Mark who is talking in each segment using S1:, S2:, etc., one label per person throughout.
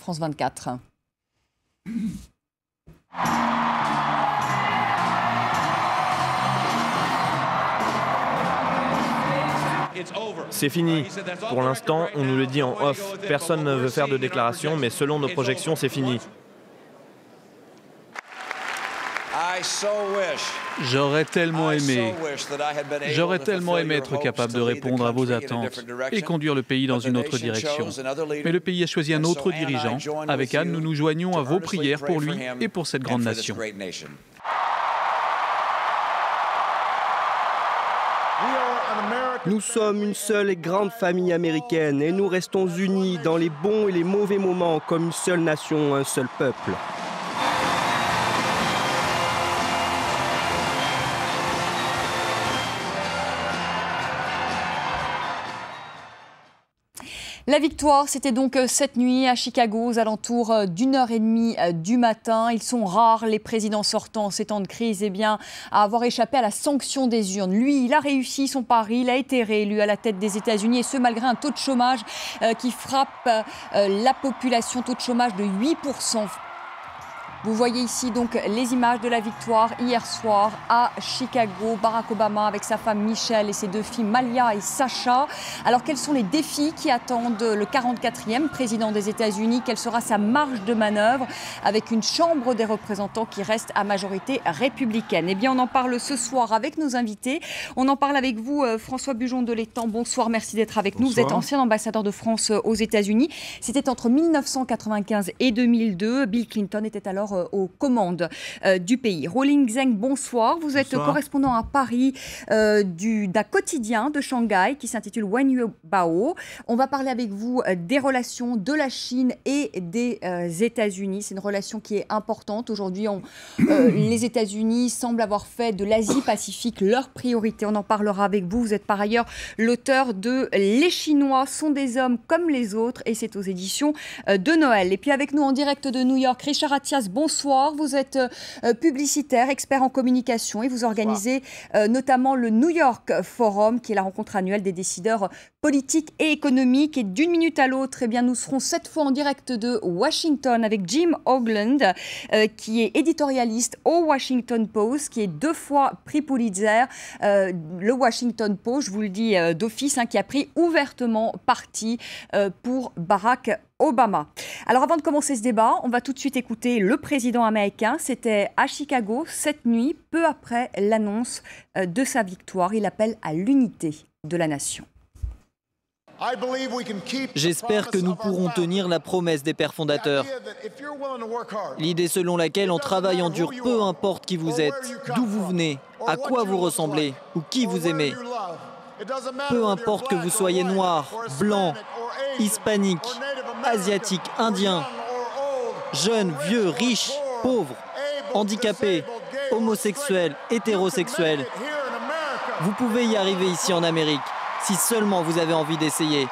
S1: France 24.
S2: C'est fini. Pour l'instant, on nous le dit en off. Personne ne veut faire de déclaration, mais selon nos projections, c'est fini.
S3: J'aurais tellement aimé être capable de répondre à vos attentes et conduire le pays dans une autre direction. Mais le pays a choisi un autre dirigeant. Avec Anne, nous nous joignons à vos prières pour lui et pour cette grande nation.
S4: Nous sommes une seule et grande famille américaine et nous restons unis dans les bons et les mauvais moments comme une seule nation, un seul peuple.
S1: La victoire, c'était donc cette nuit à Chicago, aux alentours d'1h30 du matin. Ils sont rares, les présidents sortants en ces temps de crise, à avoir échappé à la sanction des urnes. Lui, il a réussi son pari, il a été réélu à la tête des États-Unis, et ce, malgré un taux de chômage qui frappe la population, taux de chômage de 8%. Vous voyez ici donc les images de la victoire hier soir à Chicago. Barack Obama avec sa femme Michelle et ses deux filles Malia et Sacha. Alors quels sont les défis qui attendent le 44e président des États-Unis? Quelle sera sa marge de manœuvre avec une Chambre des représentants qui reste à majorité républicaine? Eh bien, on en parle ce soir avec nos invités. On en parle avec vous, François Bujon de l'Étang. Bonsoir, merci d'être avec nous. Vous êtes ancien ambassadeur de France aux États-Unis. C'était entre 1995 et 2002. Bill Clinton était alors aux commandes du pays. Rolling Zheng, bonsoir. Vous êtes correspondant à Paris d'un quotidien de Shanghai qui s'intitule Wen Yuebao. On va parler avec vous des relations de la Chine et des États-Unis. C'est une relation qui est importante. Aujourd'hui, les États-Unis semblent avoir fait de l'Asie-Pacifique leur priorité. On en parlera avec vous. Vous êtes par ailleurs l'auteur de Les Chinois sont des hommes comme les autres, et c'est aux éditions de Noël. Et puis avec nous en direct de New York, Richard Attias, bonsoir. Vous êtes publicitaire, expert en communication, et vous organisez notamment le New York Forum, qui est la rencontre annuelle des décideurs politiques et économiques. Et d'une minute à l'autre, eh bien, nous serons cette fois en direct de Washington avec Jim Hoagland, qui est éditorialiste au Washington Post, qui est 2 fois prix Pulitzer. Le Washington Post, je vous le dis d'office, qui a pris ouvertement parti pour Barack Obama. Alors avant de commencer ce débat, on va tout de suite écouter le président américain. C'était à Chicago cette nuit, peu après l'annonce de sa victoire. Il appelle à l'unité de la nation.
S5: J'espère que nous pourrons tenir la promesse des pères fondateurs. L'idée selon laquelle en travaillant dur, peu importe qui vous êtes, d'où vous venez, à quoi vous ressemblez ou qui vous aimez, peu importe que vous soyez noir, blanc, hispanique, asiatique, indien, jeune, vieux, riche, pauvre, handicapé, homosexuel, hétérosexuel, vous pouvez y arriver ici en Amérique, si seulement vous avez envie d'essayer.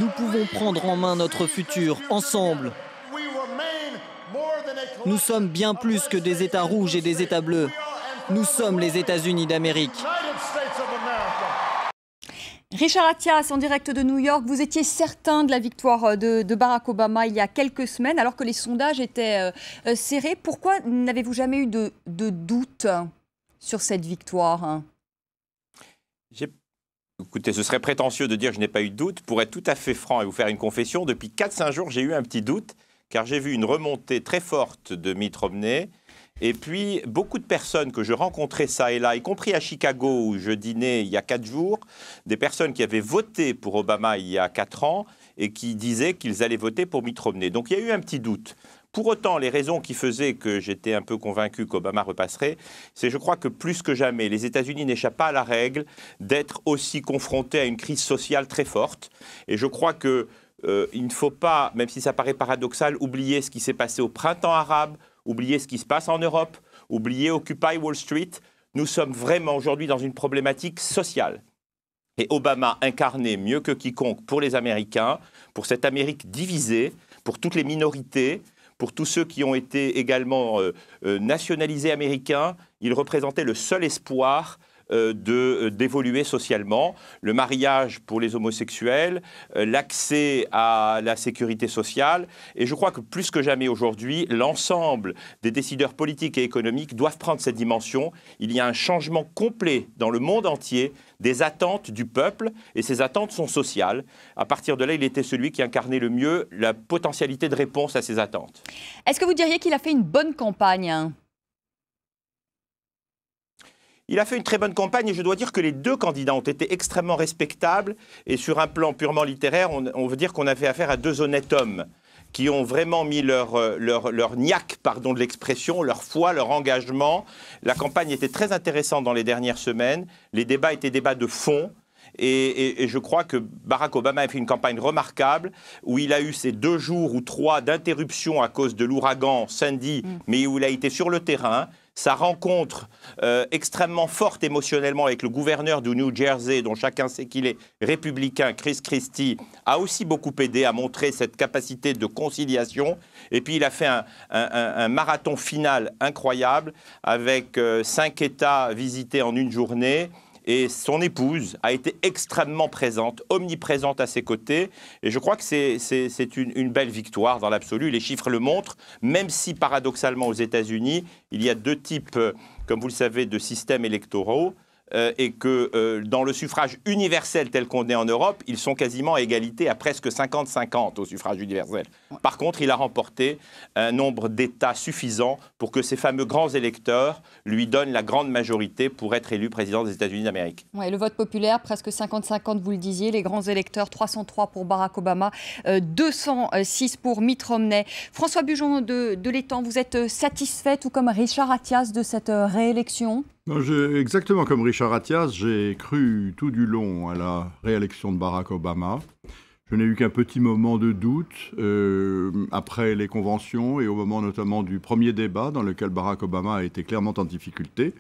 S5: Nous pouvons prendre en main notre futur ensemble. Nous sommes bien plus que des États rouges et des États bleus. Nous sommes les États-Unis d'Amérique.
S1: Richard Attias, en direct de New York, vous étiez certain de la victoire de Barack Obama il y a quelques semaines, alors que les sondages étaient serrés. Pourquoi n'avez-vous jamais eu de doute sur cette victoire?
S6: Écoutez, ce serait prétentieux de dire que je n'ai pas eu de doute. Pour être tout à fait franc et vous faire une confession, depuis 4-5 jours, j'ai eu un petit doute, car j'ai vu une remontée très forte de Mitt Romney. Et puis, beaucoup de personnes que je rencontrais ça et là, y compris à Chicago, où je dînais il y a 4 jours, des personnes qui avaient voté pour Obama il y a 4 ans et qui disaient qu'ils allaient voter pour Mitt Romney. Donc, il y a eu un petit doute. Pour autant, les raisons qui faisaient que j'étais un peu convaincu qu'Obama repasserait, c'est, je crois que plus que jamais, les États-Unis n'échappent pas à la règle d'être aussi confrontés à une crise sociale très forte. Et je crois que il ne faut pas, même si ça paraît paradoxal, oublier ce qui s'est passé au printemps arabe, oublier ce qui se passe en Europe, oublier Occupy Wall Street. Nous sommes vraiment aujourd'hui dans une problématique sociale. Et Obama incarnait mieux que quiconque pour les Américains, pour cette Amérique divisée, pour toutes les minorités, pour tous ceux qui ont été également nationalisés américains. Il représentait le seul espoir d'évoluer socialement. Le mariage pour les homosexuels, l'accès à la sécurité sociale. Et je crois que plus que jamais aujourd'hui, l'ensemble des décideurs politiques et économiques doivent prendre cette dimension. Il y a un changement complet dans le monde entier des attentes du peuple, et ces attentes sont sociales. À partir de là, il était celui qui incarnait le mieux la potentialité de réponse à ces attentes.
S1: Est-ce que vous diriez qu'il a fait une bonne campagne ?
S6: Il a fait une très bonne campagne et je dois dire que les deux candidats ont été extrêmement respectables. Et sur un plan purement littéraire, on veut dire qu'on a fait affaire à deux honnêtes hommes qui ont vraiment mis leur niaque, pardon de l'expression, leur foi, leur engagement. La campagne était très intéressante dans les dernières semaines. Les débats étaient débats de fond. Et je crois que Barack Obama a fait une campagne remarquable où il a eu ces 2 jours ou 3 d'interruption à cause de l'ouragan Sandy, mais où il a été sur le terrain. Sa rencontre extrêmement forte émotionnellement avec le gouverneur du New Jersey, dont chacun sait qu'il est républicain, Chris Christie, a aussi beaucoup aidé à montrer cette capacité de conciliation. Et puis il a fait un marathon final incroyable avec 5 États visités en une journée. Et son épouse a été extrêmement présente, omniprésente à ses côtés. Et je crois que c'est une belle victoire dans l'absolu. Les chiffres le montrent, même si paradoxalement aux États-Unis, il y a 2 types, comme vous le savez, de systèmes électoraux. Et que dans le suffrage universel tel qu'on est en Europe, ils sont quasiment à égalité à presque 50-50 au suffrage universel. Par contre, il a remporté un nombre d'États suffisant pour que ces fameux grands électeurs lui donnent la grande majorité pour être élu président des États-Unis d'Amérique.
S1: Ouais, le vote populaire, presque 50-50, vous le disiez. Les grands électeurs, 303 pour Barack Obama, 206 pour Mitt Romney. François Bujon de l'Étang, vous êtes satisfait, tout comme Richard Attias, de cette réélection ?
S7: Non, exactement comme Richard Attias, j'ai cru tout du long à la réélection de Barack Obama. Je n'ai eu qu'un petit moment de doute après les conventions et au moment notamment du premier débat dans lequel Barack Obama a été clairement en difficulté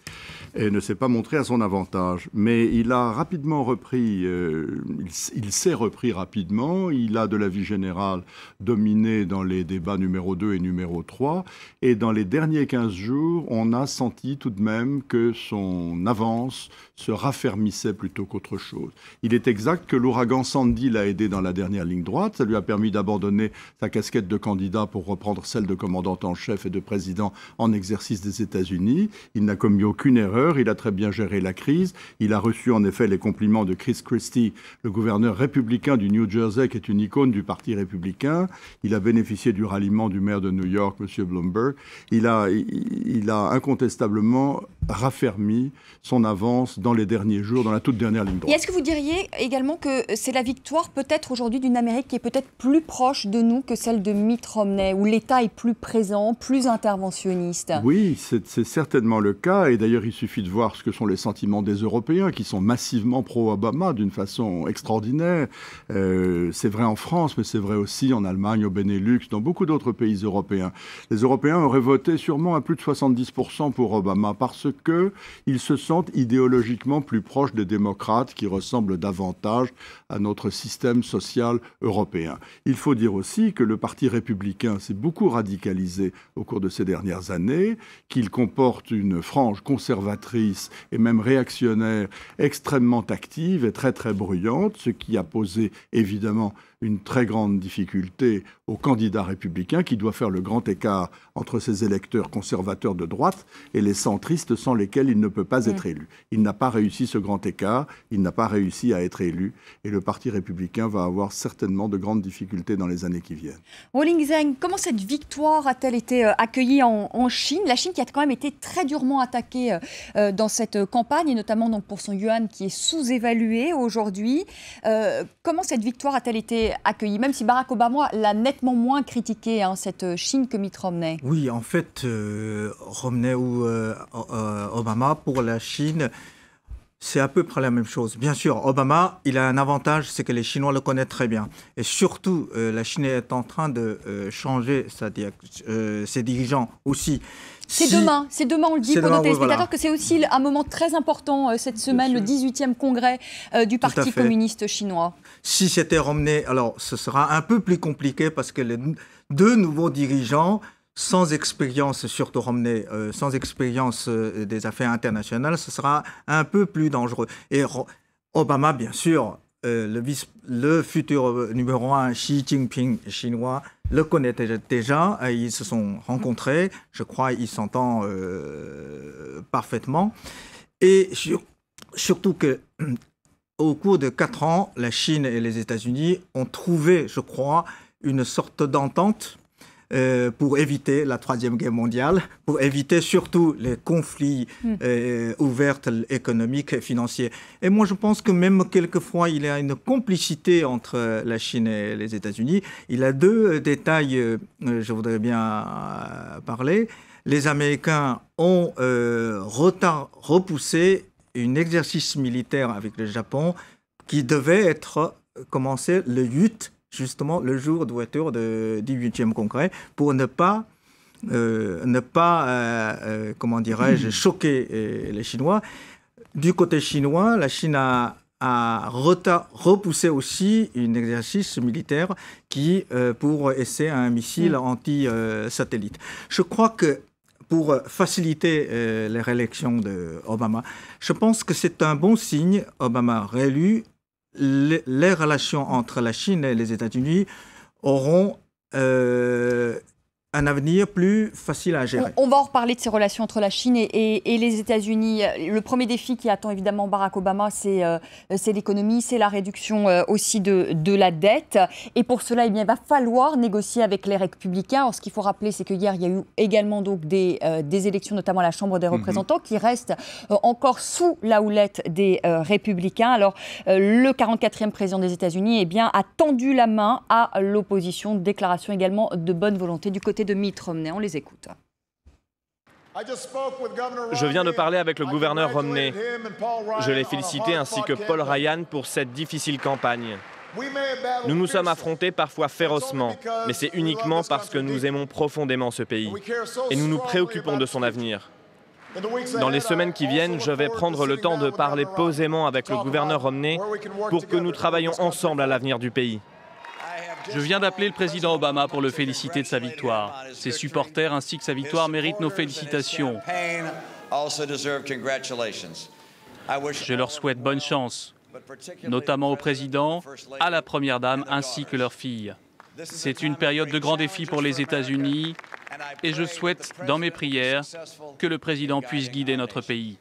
S7: et ne s'est pas montré à son avantage. Mais il a rapidement repris, il s'est repris rapidement, il a de la vie générale dominé dans les débats numéro 2 et numéro 3 et dans les derniers 15 jours, on a senti tout de même que son avance se raffermissait plutôt qu'autre chose. Il est exact que l'ouragan Sandy l'a aidé dans la dernière ligne droite. Ça lui a permis d'abandonner sa casquette de candidat pour reprendre celle de commandant en chef et de président en exercice des États-Unis. Il n'a commis aucune erreur. Il a très bien géré la crise. Il a reçu en effet les compliments de Chris Christie, le gouverneur républicain du New Jersey, qui est une icône du Parti républicain. Il a bénéficié du ralliement du maire de New York, M. Bloomberg. Il a incontestablement raffermi son avance dans les derniers jours, dans la toute dernière ligne droite.
S1: Et est-ce que vous diriez également que c'est la victoire peut-être aujourd'hui d'une Amérique qui est peut-être plus proche de nous que celle de Mitt Romney, où l'État est plus présent, plus interventionniste?
S7: Oui, c'est certainement le cas. Et d'ailleurs, il suffit de voir ce que sont les sentiments des Européens, qui sont massivement pro-Obama d'une façon extraordinaire. C'est vrai en France, mais c'est vrai aussi en Allemagne, au Benelux, dans beaucoup d'autres pays européens. Les Européens auraient voté sûrement à plus de 70% pour Obama, parce qu'ils se sentent idéologiquement plus proches des démocrates qui ressemblent davantage à notre système social européen. Il faut dire aussi que le Parti républicain s'est beaucoup radicalisé au cours de ces dernières années, qu'il comporte une frange conservatrice et même réactionnaire extrêmement active et très très bruyante, ce qui a posé évidemment une très grande difficulté au candidat républicain qui doit faire le grand écart entre ses électeurs conservateurs de droite et les centristes sans lesquels il ne peut pas être élu. Il n'a pas réussi ce grand écart, il n'a pas réussi à être élu et le Parti républicain va avoir certainement de grandes difficultés dans les années qui viennent.
S1: Wolling Zheng, comment cette victoire a-t-elle été accueillie en Chine? La Chine qui a quand même été très durement attaquée dans cette campagne et notamment donc pour son yuan qui est sous-évalué aujourd'hui. Comment cette victoire a-t-elle été accueillie, même si Barack Obama l'a nettement moins critiqué, cette Chine, que Mitt Romney?
S8: Oui, en fait, Romney ou Obama, pour la Chine, c'est à peu près la même chose. Bien sûr, Obama, il a un avantage, c'est que les Chinois le connaissent très bien. Et surtout, la Chine est en train de changer ses dirigeants aussi.
S1: C'est demain, on le dit pour nos téléspectateurs, que c'est aussi un moment très important cette semaine, le 18e congrès du Parti communiste chinois.
S8: Si c'était Romney, alors ce sera un peu plus compliqué parce que les deux nouveaux dirigeants sans expérience, surtout Romney, sans expérience des affaires internationales, ce sera un peu plus dangereux. Et Obama, bien sûr, le futur numéro 1, Xi Jinping, chinois, le connaît déjà. Ils se sont rencontrés. Je crois qu'ils s'entendent parfaitement. Et surtout que au cours de 4 ans, la Chine et les États-Unis ont trouvé, je crois, une sorte d'entente pour éviter la Troisième Guerre mondiale, pour éviter surtout les conflits ouverts économiques et financiers. Et moi, je pense que même quelquefois, il y a une complicité entre la Chine et les États-Unis. Il y a 2 détails, je voudrais bien parler. Les Américains ont repoussé un exercice militaire avec le Japon qui devait être commencé le 8, justement le jour d'ouverture du 8e congrès, pour ne pas comment dirais-je, choquer les Chinois. Du côté chinois, la Chine a repoussé aussi un exercice militaire pour essayer un missile anti-satellite. Je crois que pour faciliter la réélection d'Obama, je pense que c'est un bon signe, Obama réélu. Les relations entre la Chine et les États-Unis auront un avenir plus facile à gérer.
S1: On va en reparler de ces relations entre la Chine et les États-Unis. Le premier défi qui attend évidemment Barack Obama, c'est l'économie, c'est la réduction aussi de la dette. Et pour cela, il va falloir négocier avec les républicains. Alors, ce qu'il faut rappeler, c'est qu'hier, il y a eu également donc, des élections, notamment à la Chambre des représentants, qui restent encore sous la houlette des républicains. Alors, le 44e président des États-Unis a tendu la main à l'opposition. Déclaration également de bonne volonté du côté de Mitt Romney. On les écoute.
S2: Je viens de parler avec le gouverneur Romney. Je l'ai félicité ainsi que Paul Ryan pour cette difficile campagne. Nous nous sommes affrontés parfois férocement, mais c'est uniquement parce que nous aimons profondément ce pays et nous nous préoccupons de son avenir. Dans les semaines qui viennent, je vais prendre le temps de parler posément avec le gouverneur Romney pour que nous travaillions ensemble à l'avenir du pays.
S3: Je viens d'appeler le président Obama pour le féliciter de sa victoire. Ses supporters ainsi que sa victoire méritent nos félicitations. Je leur souhaite bonne chance, notamment au président, à la première dame ainsi que leur fille. C'est une période de grands défis pour les États-Unis et je souhaite, dans mes prières, que le président puisse guider notre pays.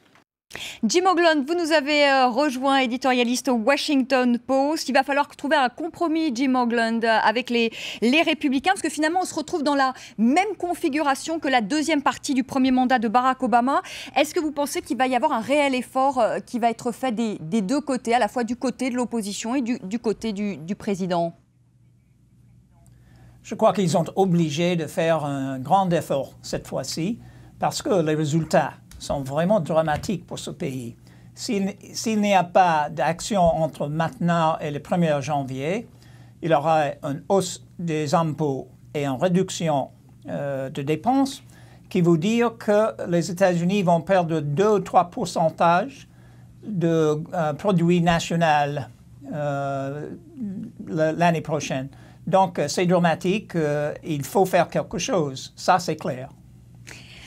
S1: Jim Hoagland, vous nous avez rejoint, éditorialiste au Washington Post. Il va falloir trouver un compromis, Jim Hoagland, avec les républicains, parce que finalement, on se retrouve dans la même configuration que la deuxième partie du premier mandat de Barack Obama. Est-ce que vous pensez qu'il va y avoir un réel effort qui va être fait des 2 côtés, à la fois du côté de l'opposition et du côté du président?
S9: Je crois qu'ils sont obligés de faire un grand effort cette fois-ci, parce que les résultats sont vraiment dramatiques pour ce pays. S'il n'y a pas d'action entre maintenant et le 1er janvier, il y aura une hausse des impôts et une réduction de dépenses qui veut dire que les États-Unis vont perdre 2 ou 3% de produit national l'année prochaine. Donc, c'est dramatique. Il faut faire quelque chose. Ça, c'est clair.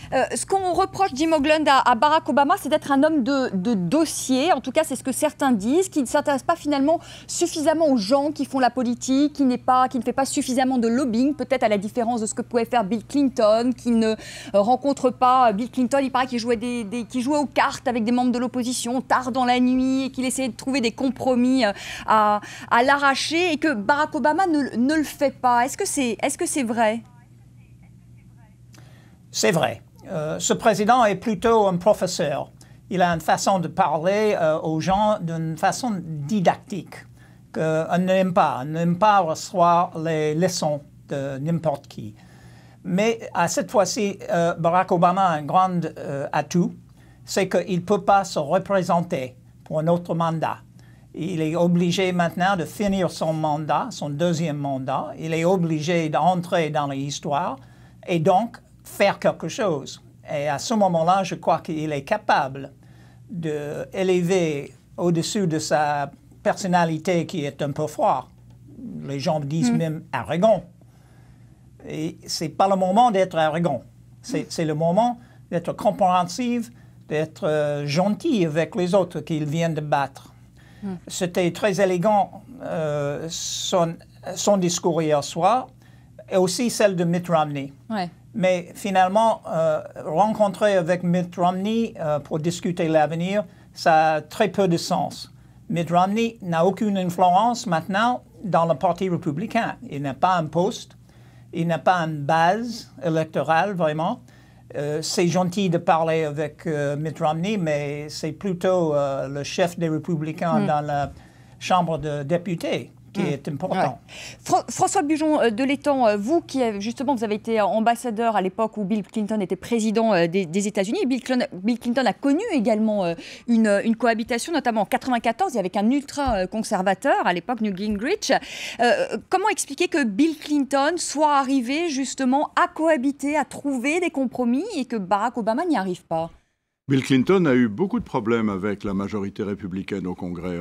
S1: Ce qu'on reproche, Jim Hoagland, à Barack Obama, c'est d'être un homme de dossier. En tout cas, c'est ce que certains disent, qui ne s'intéresse pas finalement suffisamment aux gens qui font la politique, qui ne fait pas suffisamment de lobbying, peut-être à la différence de ce que pouvait faire Bill Clinton, qui ne rencontre pas Bill Clinton. Il paraît qu'il jouait aux cartes avec des membres de l'opposition tard dans la nuit et qu'il essayait de trouver des compromis à l'arracher et que Barack Obama ne le fait pas. Est-ce que c'est vrai?
S9: C'est vrai. Ce président est plutôt un professeur. Il a une façon de parler aux gens d'une façon didactique qu'on n'aime pas. On n'aime pas recevoir les leçons de n'importe qui. Mais à cette fois-ci, Barack Obama a un grand atout, c'est qu'il ne peut pas se représenter pour un autre mandat. Il est obligé maintenant de finir son mandat, son deuxième mandat. Il est obligé d'entrer dans l'histoire et donc faire quelque chose. Et à ce moment-là, je crois qu'il est capable d'élever au-dessus de sa personnalité qui est un peu froide. Les gens disent même arrogant. Et ce n'est pas le moment d'être arrogant. C'est le moment d'être compréhensif, d'être gentil avec les autres qu'ils viennent de battre. C'était très élégant, son discours hier soir, et aussi celle de Mitt Romney. Ouais. Mais finalement, rencontrer avec Mitt Romney pour discuter l'avenir, ça a très peu de sens. Mitt Romney n'a aucune influence maintenant dans le Parti républicain. Il n'a pas un poste, il n'a pas une base électorale vraiment. C'est gentil de parler avec Mitt Romney, mais c'est plutôt le chef des républicains dans la Chambre des députés qui est important.
S1: Ouais. François Bujon de l'Étang, vous qui justement vous avez été ambassadeur à l'époque où Bill Clinton était président des États-Unis, Bill Clinton a connu également une cohabitation, notamment en 1994, avec un ultra-conservateur, à l'époque Newt Gingrich. Comment expliquer que Bill Clinton soit arrivé justement à cohabiter, à trouver des compromis et que Barack Obama n'y arrive pas ?
S7: Bill Clinton a eu beaucoup de problèmes avec la majorité républicaine au Congrès.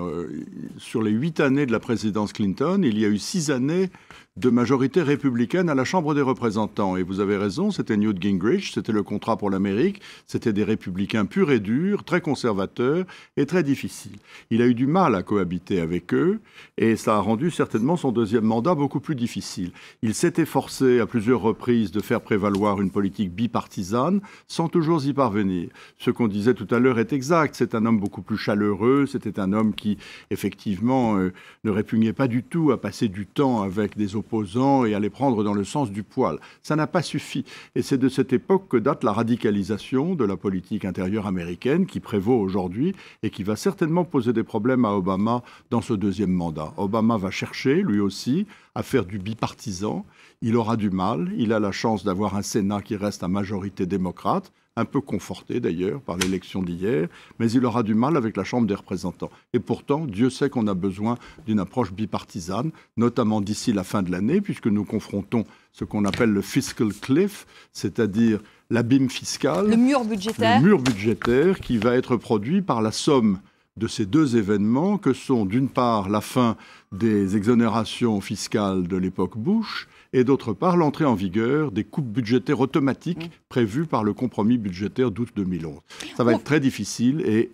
S7: Sur les 8 années de la présidence Clinton, il y a eu 6 années de majorité républicaine à la Chambre des représentants. Et vous avez raison, c'était Newt Gingrich, c'était le contrat pour l'Amérique, c'était des républicains purs et durs, très conservateurs et très difficiles. Il a eu du mal à cohabiter avec eux et ça a rendu certainement son deuxième mandat beaucoup plus difficile. Il s'est efforcé à plusieurs reprises de faire prévaloir une politique bipartisane sans toujours y parvenir. Ce qu'on disait tout à l'heure est exact, c'est un homme beaucoup plus chaleureux, c'était un homme qui effectivement ne répugnait pas du tout à passer du temps avec des opposants et à les prendre dans le sens du poil. Ça n'a pas suffi. Et c'est de cette époque que date la radicalisation de la politique intérieure américaine qui prévaut aujourd'hui et qui va certainement poser des problèmes à Obama dans ce deuxième mandat. Obama va chercher, lui aussi, à faire du bipartisan. Il aura du mal. Il a la chance d'avoir un Sénat qui reste à majorité démocrate, un peu conforté d'ailleurs par l'élection d'hier, mais il aura du mal avec la Chambre des représentants. Et pourtant, Dieu sait qu'on a besoin d'une approche bipartisane, notamment d'ici la fin de l'année, puisque nous confrontons ce qu'on appelle le fiscal cliff, c'est-à-dire l'abîme fiscal,
S1: le mur budgétaire.
S7: Le mur budgétaire qui va être produit par la somme de ces deux événements que sont d'une part la fin des exonérations fiscales de l'époque Bush et d'autre part l'entrée en vigueur des coupes budgétaires automatiques prévues par le compromis budgétaire d'août 2011. Ça va être très difficile et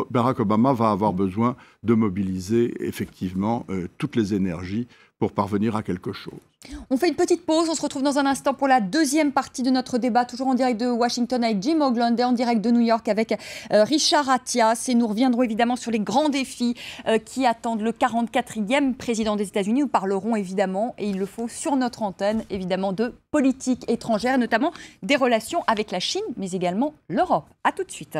S7: Barack Obama va avoir besoin de mobiliser effectivement toutes les énergies pour parvenir à quelque chose.
S1: On fait une petite pause, on se retrouve dans un instant pour la deuxième partie de notre débat, toujours en direct de Washington avec Jim Hoagland et en direct de New York avec Richard Attias. Et nous reviendrons évidemment sur les grands défis qui attendent le 44e président des États-Unis. Nous parlerons évidemment, et il le faut sur notre antenne, évidemment de politique étrangère, notamment des relations avec la Chine, mais également l'Europe. À tout de suite.